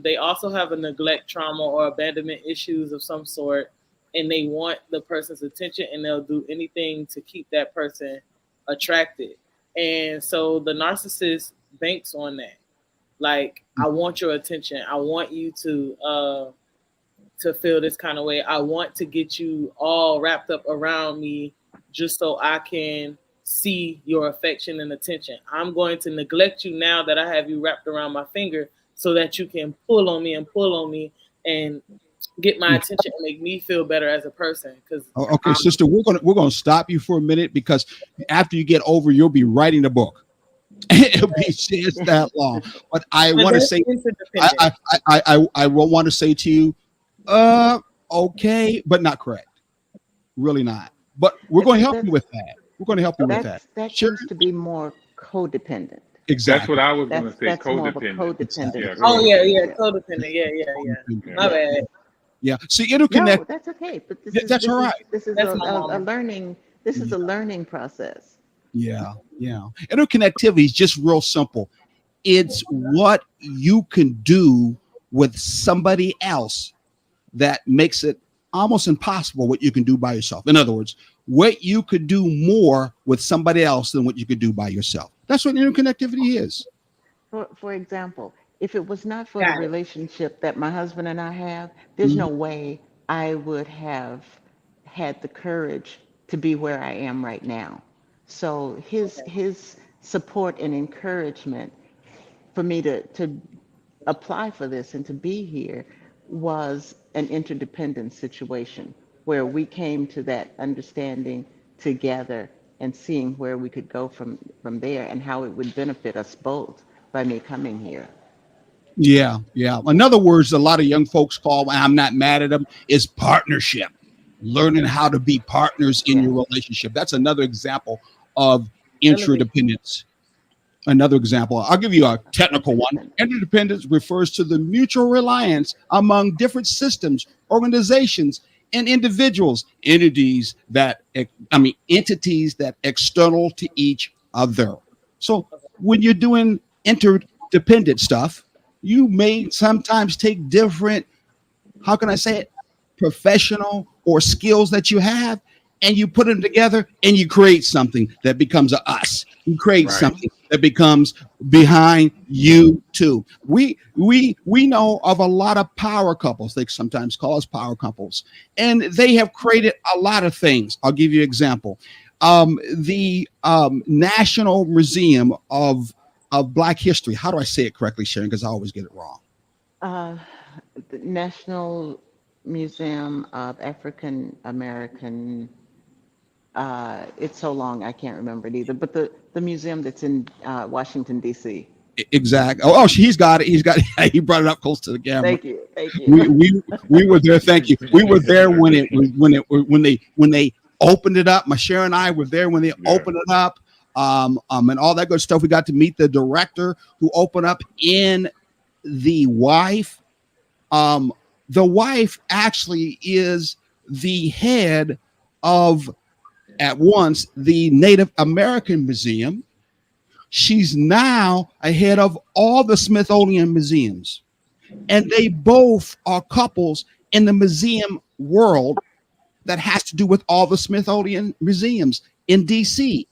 They also have a neglect trauma or abandonment issues of some sort, and they want the person's attention, and they'll do anything to keep that person attracted. And so the narcissist banks on that. Like, I want your attention. I want you to feel this kind of way. I want to get you all wrapped up around me just so I can see your affection and attention. I'm going to neglect you now that I have you wrapped around my finger so that you can pull on me and get my attention and make me feel better as a person. Because Okay, sister, we're gonna stop you for a minute because after you get over, you'll be writing a book. It'll be just that long. But I want to say, I will want to say to you, okay, but not correct. Really not. But we're going to help you with that. We're going to help you with that. That Sure. seems to be more codependent. That's Exactly. what I was going to say. That's more of a Codependent. codependent. Yeah, oh yeah, codependent. codependent. Yeah. Yeah. My bad. Yeah. See, No, interconnect. that's okay. But Yeah, that's all right. This is That's a, my a mama. learning. This is a learning process. Yeah. Interconnectivity is just real simple. It's what you can do with somebody else that makes it almost impossible what you can do by yourself. In other words, what you could do more with somebody else than what you could do by yourself. That's what interconnectivity is. For example, if it was not for Got the it. relationship that my husband and I have, there's no way I would have had the courage to be where I am right now. So his support and encouragement for me to apply for this and to be here was an interdependent situation where we came to that understanding together and seeing where we could go from there and how it would benefit us both by me coming here. Yeah. In other words, a lot of young folks call, and I'm not mad at them, is partnership. Learning how to be partners in your relationship. That's another example of interdependence. Another example, I'll give you a technical one. Interdependence refers to the mutual reliance among different systems, organizations, and individuals, entities that external to each other. So when you're doing interdependent stuff, you may sometimes take different, how can I say it, professional or skills that you have, and you put them together and you create something that becomes a us. You create Right. something that becomes behind you too. We know of a lot of power couples. They sometimes call us power couples, and they have created a lot of things. I'll give you an example. The National Museum of Black History. How do I say it correctly, Sharon? Because I always get it wrong. The National Museum of African American. It's so long I can't remember it either. But the museum that's in Washington D.C. Exactly. Oh, he's got it. He brought it up close to the camera. Thank you. We were there. Thank you. We were there when they opened it up. Sharon and I were there when they opened it up. And all that good stuff. We got to meet the director who opened up in the wife. The wife actually is the head of, at once, the Native American Museum. She's now ahead of all the Smithsonian museums. And they both are couples in the museum world that has to do with all the Smithsonian museums in DC.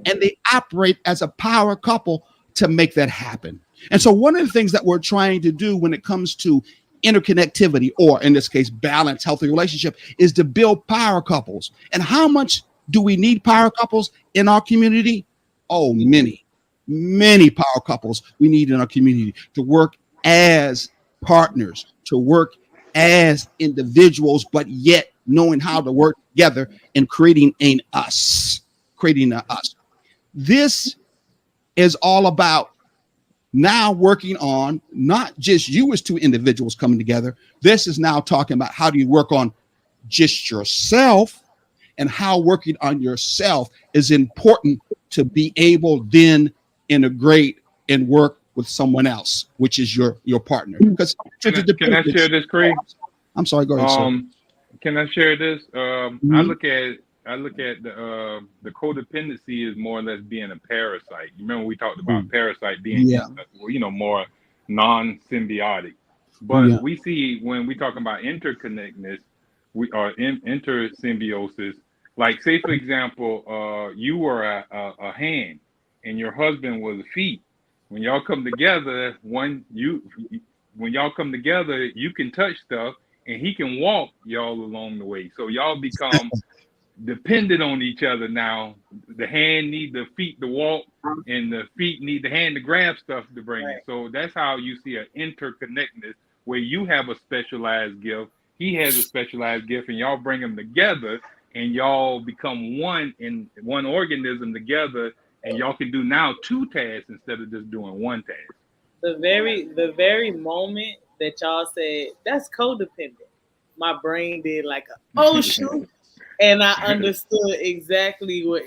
And they operate as a power couple to make that happen. And so one of the things that we're trying to do when it comes to interconnectivity, or in this case, balance, healthy relationship, is to build power couples. And how much do we need power couples in our community? Oh, many power couples we need in our community to work as partners, to work as individuals, but yet knowing how to work together and creating an us. This is all about now working on not just you as two individuals coming together. This is now talking about how do you work on just yourself, and how working on yourself is important to be able then integrate and work with someone else, which is your partner. Because Can I share this, Craig? I'm sorry, go ahead, sir. Can I share this? Mm-hmm. I look at the codependency is more or less being a parasite. You remember we talked about parasite being more non-symbiotic. But we see when we talk about interconnectedness, we are in intersymbiosis. Like, say for example, you were a hand and your husband was a feet. When y'all come together, when y'all come together, you can touch stuff and he can walk y'all along the way. So y'all become dependent on each other now. The hand need the feet to walk, and the feet need the hand to grab stuff to bring it. So that's how you see an interconnectedness, where you have a specialized gift, he has a specialized gift, and y'all bring them together, and y'all become one in one organism together, and y'all can do now 2 tasks instead of just doing 1 task. The very moment that y'all said that's codependent, my brain did like a oh shoot, and I understood exactly what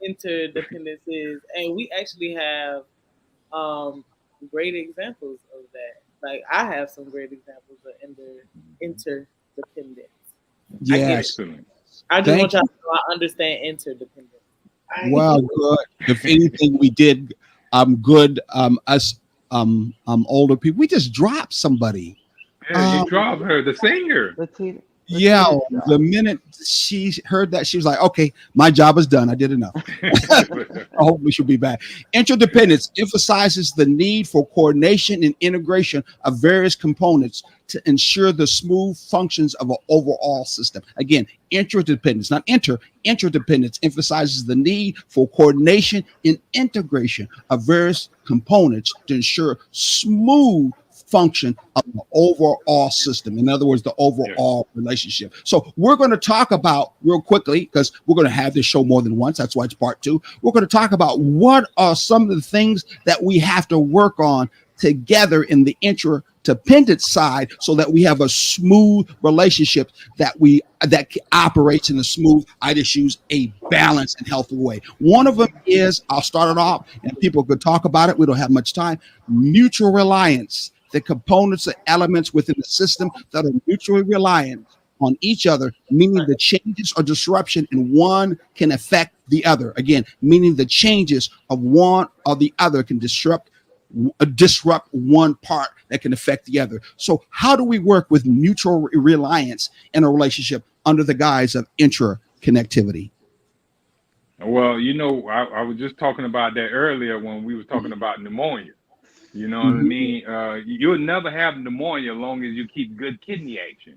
interdependence is, and we actually have great examples of that. Like I have some great examples of interdependence. Yes. I just want y'all to know I understand interdependence. Well, good. If anything, we did good. Us older people, we just dropped somebody. Yeah, you dropped her, the singer. Yeah, the minute she heard that, she was like, okay, my job is done. I did enough. Hopefully she'll be back. Interdependence emphasizes the need for coordination and integration of various components to ensure the smooth functions of an overall system. Again, interdependence, not interdependence emphasizes the need for coordination and integration of various components to ensure smooth function of the overall system. In other words, the overall relationship. So we're going to talk about real quickly, because we're going to have this show more than once. That's why it's part 2. We're going to talk about what are some of the things that we have to work on together in the interdependent side, so that we have a smooth relationship that operates in a smooth, I just use a balanced and healthy way. One of them is, I'll start it off and people could talk about it. We don't have much time. Mutual reliance. The components or elements within the system that are mutually reliant on each other, meaning the changes or disruption in one can affect the other. Again, meaning the changes of one or the other can disrupt one part that can affect the other. So how do we work with mutual reliance in a relationship under the guise of interconnectivity? Well, I was just talking about that earlier when we were talking about pneumonia. You know what I mean? You'll never have pneumonia as long as you keep good kidney action,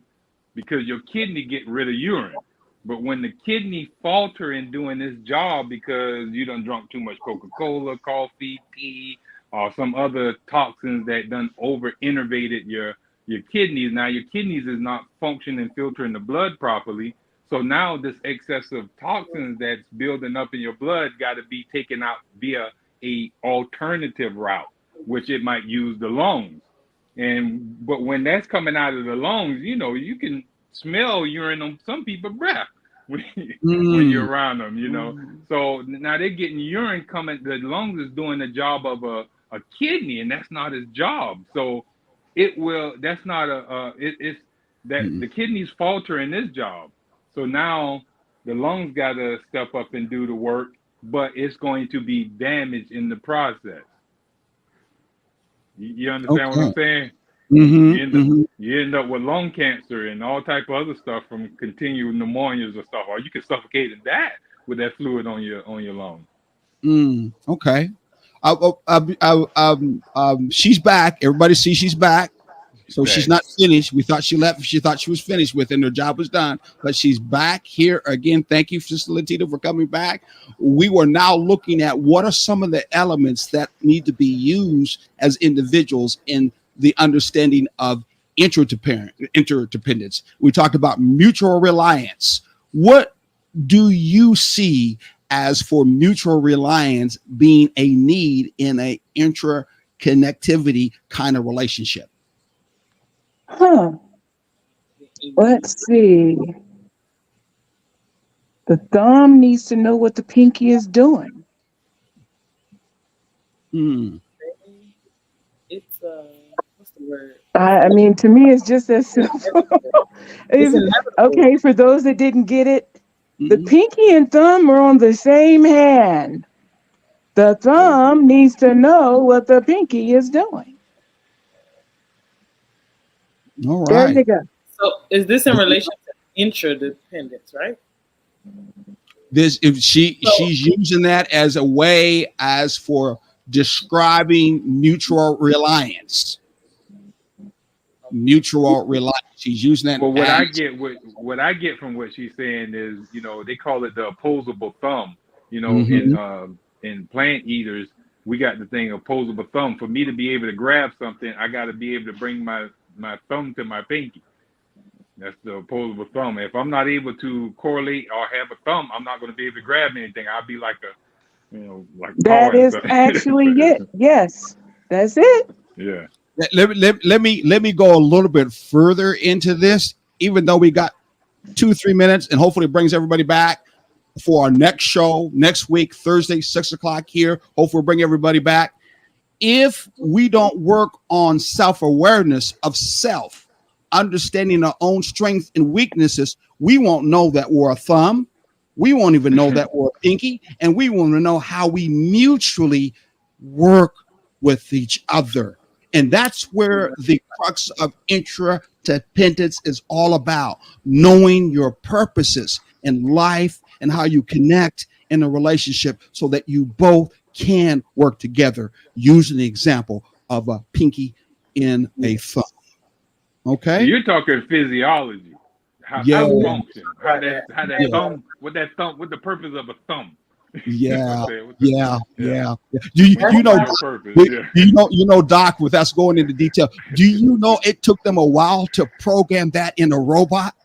because your kidney get rid of urine. But when the kidney falter in doing this job because you done drunk too much Coca-Cola, coffee, tea, or some other toxins that done over-innervated your kidneys, now your kidneys is not functioning, filtering the blood properly. So now this excessive toxins that's building up in your blood got to be taken out via a alternative route, which it might use the lungs. But when that's coming out of the lungs, you can smell urine on some people's breath when you're around them, So now they're getting urine coming. The lungs is doing the job of a kidney, and that's not his job. So the kidneys falter in this job. So now the lungs got to step up and do the work, but it's going to be damaged in the process. You understand what I'm saying? You end up with lung cancer and all type of other stuff from continued pneumonias or stuff, or you can suffocate in that with that fluid on your lung. Okay. She's back. Everybody sees she's back. So she's not finished. We thought she left. She thought she was finished with it and her job was done, but she's back here again. Thank you, Sister Latita, for coming back. We were now looking at what are some of the elements that need to be used as individuals in the understanding of interdependence. We talked about mutual reliance. What do you see as for mutual reliance being a need in a interconnectivity kind of relationship? Let's see. The thumb needs to know what the pinky is doing. It's what's the word? I mean, to me, it's just as simple. Okay, for those that didn't get it, the pinky and thumb are on the same hand. The thumb needs to know what the pinky is doing. All There right. you go. So is this in relation to interdependence, right? She's using that as a way as for describing mutual reliance. mutual reliance. She's using that. But as- what I get from what she's saying is, they call it the opposable thumb. Mhm. In plant eaters, we got the thing opposable thumb. For me to be able to grab something, I got to be able to bring my thumb to my pinky. That's the opposable thumb. If I'm not able to correlate or have a thumb, I'm not going to be able to grab anything. I'll be like like Paul That and is stuff. actually it. Yes, that's it. Yeah. Let me go a little bit further into this, even though we got 2-3 minutes, and hopefully it brings everybody back for our next show next week, Thursday, 6:00 here. Hopefully we'll bring everybody back. If we don't work on self-awareness of self, understanding our own strengths and weaknesses, we won't know that we're a thumb. We won't even know that we're a pinky, and we won't know how we mutually work with each other. And that's where the crux of interdependence is all about, knowing your purposes in life and how you connect in a relationship so that you both can work together, using the example of a pinky in a thumb. Okay? You're talking physiology. How function. How that Yeah. thumb, what the purpose of a thumb. Yeah, What's yeah. your purpose? You know, Doc, with us going into detail, do you know it took them a while to program that in a robot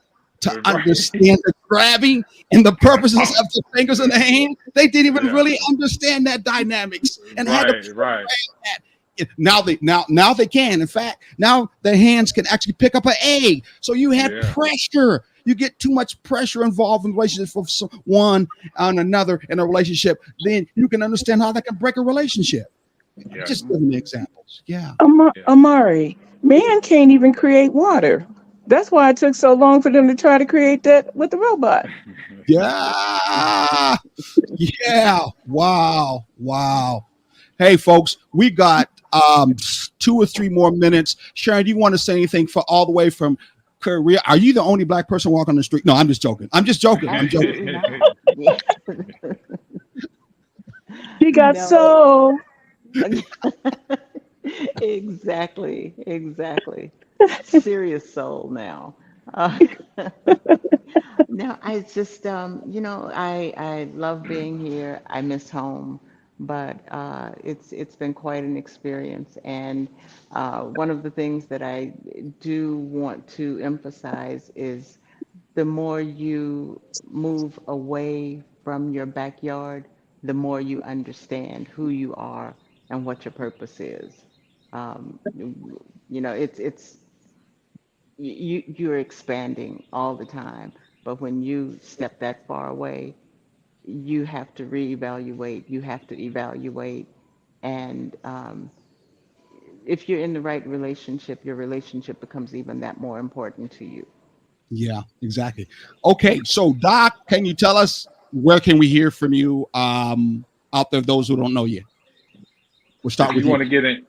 to Right. understand the grabbing and the purposes of the fingers and the hand? They didn't even really understand that dynamics and had to Right. that. Now they can. In fact, now the hands can actually pick up an egg. So you had pressure. You get too much pressure involved in relationships with one on another in a relationship, then you can understand how that can break a relationship. Yeah. Just giving me examples. Yeah. Amari, man can't even create water. That's why it took so long for them to try to create that with the robot. Yeah. Yeah. Wow. Hey, folks, we got 2 or 3 more minutes. Sharon, do you want to say anything for all the way from Korea? Are you the only black person walking the street? No, I'm just joking. Absolutely not. He got No. so. Exactly. Serious soul now. No, I just, I love being here. I miss home, but it's been quite an experience. And one of the things that I do want to emphasize is the more you move away from your backyard, the more you understand who you are and what your purpose is. It's you're expanding all the time, but when you step that far away, you have to reevaluate. You have to evaluate, and if you're in the right relationship, your relationship becomes even that more important to you. Yeah, exactly. Okay, so Doc, can you tell us where can we hear from you out there, those who don't know you? We'll start with you.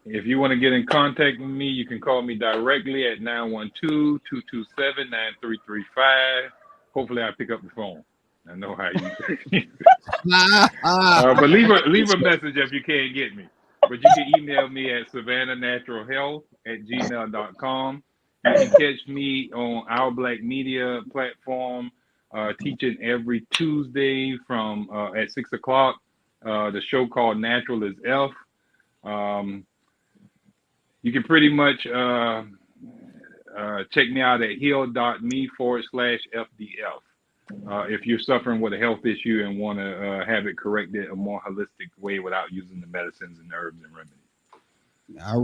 If you want to get in contact with me, you can call me directly at 912-227-9335. Hopefully I pick up the phone. I know how you but leave a message if you can't get me. But you can email me at savannahnaturalhealth@gmail.com. You can catch me on Our Black Media platform, teaching every Tuesday from at 6:00. The show called Natural is F. You can pretty much check me out at heal.me/FDF. If you're suffering with a health issue and want to have it corrected a more holistic way without using the medicines and herbs and remedies. All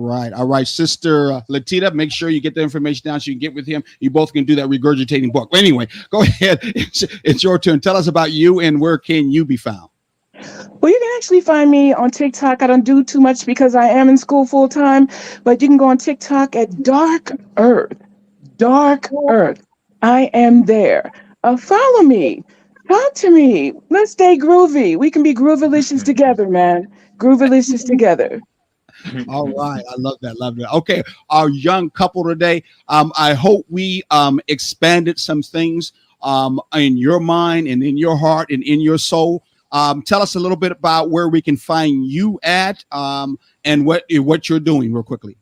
right, Sister Latita, make sure you get the information down so you can get with him. You both can do that regurgitating book. Anyway, go ahead. It's your turn. Tell us about you and where can you be found? Well, you can actually find me on TikTok. I don't do too much because I am in school full time, but you can go on TikTok at Dark Earth. I am there. Follow me. Talk to me. Let's stay groovy. We can be groovalicious together, man. Groovalicious together. All right. I love that. Okay. Our young couple today. I hope we expanded some things in your mind and in your heart and in your soul. Tell us a little bit about where we can find you at and what you're doing real quickly.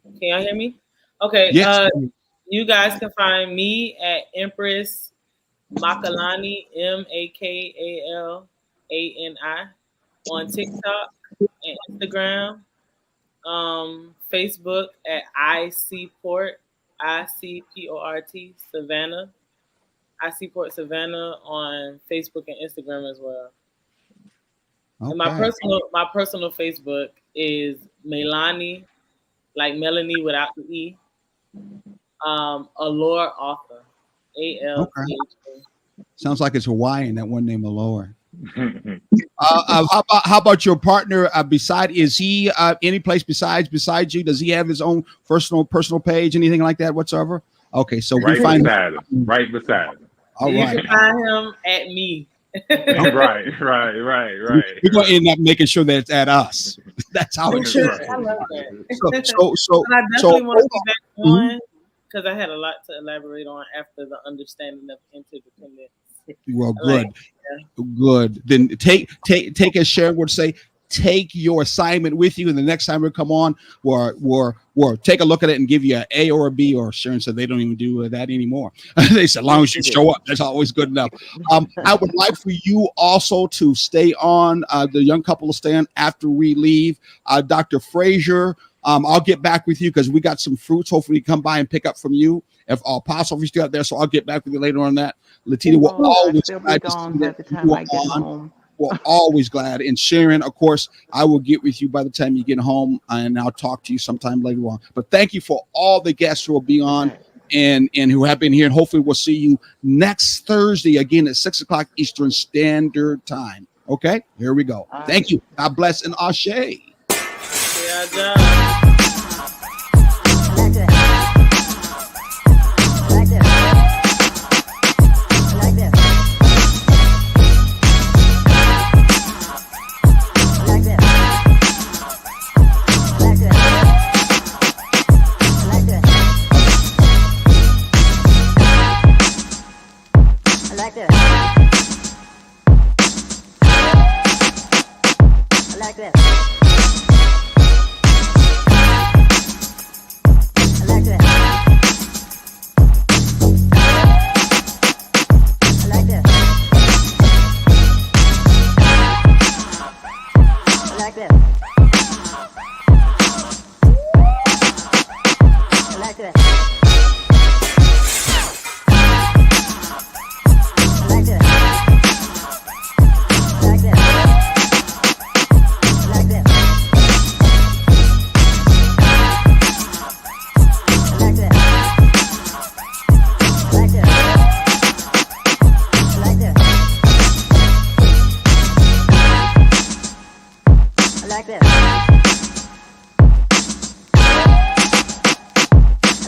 Can y'all hear me? Okay. Yes. You guys can find me at Empress Makalani, Makalani, on TikTok and Instagram. Facebook at ICPort, ICPORT Savannah. ICPort Savannah on Facebook and Instagram as well. Okay. And my personal Facebook is Melanie, like Melanie without the E. Allure Author. ALTHA. Sounds like it's Hawaiian, that one name Allure. How about your partner? Is he any place besides you? Does he have his own personal page, anything like that whatsoever? Okay, so right we find beside him. Right beside him. All you right. can find him at me. Right. We're gonna end up making sure that it's at us. That's how it should. I love that. So and I definitely want to be back on because I had a lot to elaborate on after the understanding of interdependence. Well, good. Then take as Sharon would say, take your assignment with you, and the next time we come on, we'll take a look at it and give you an A or a B. Or Sharon said they don't even do that anymore. They said as long as you show up, that's always good enough. I would like for you also to stay on. The young couple will stay on after we leave. Dr. Frazier, I'll get back with you because we got some fruits. Hopefully, come by and pick up from you. If Apostle, if you're still out there, so I'll get back with you later on that. Latina will always still be gone by the time I get home. We're always glad. And Sharon, of course, I will get with you by the time you get home, and I'll talk to you sometime later on. But thank you for all the guests who will be on and who have been here. And hopefully we'll see you next Thursday again at 6 o'clock Eastern Standard Time. Okay, here we go. Thank you. God bless and Ashe. Yeah, I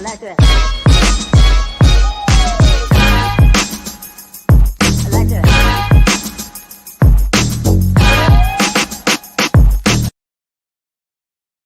like that.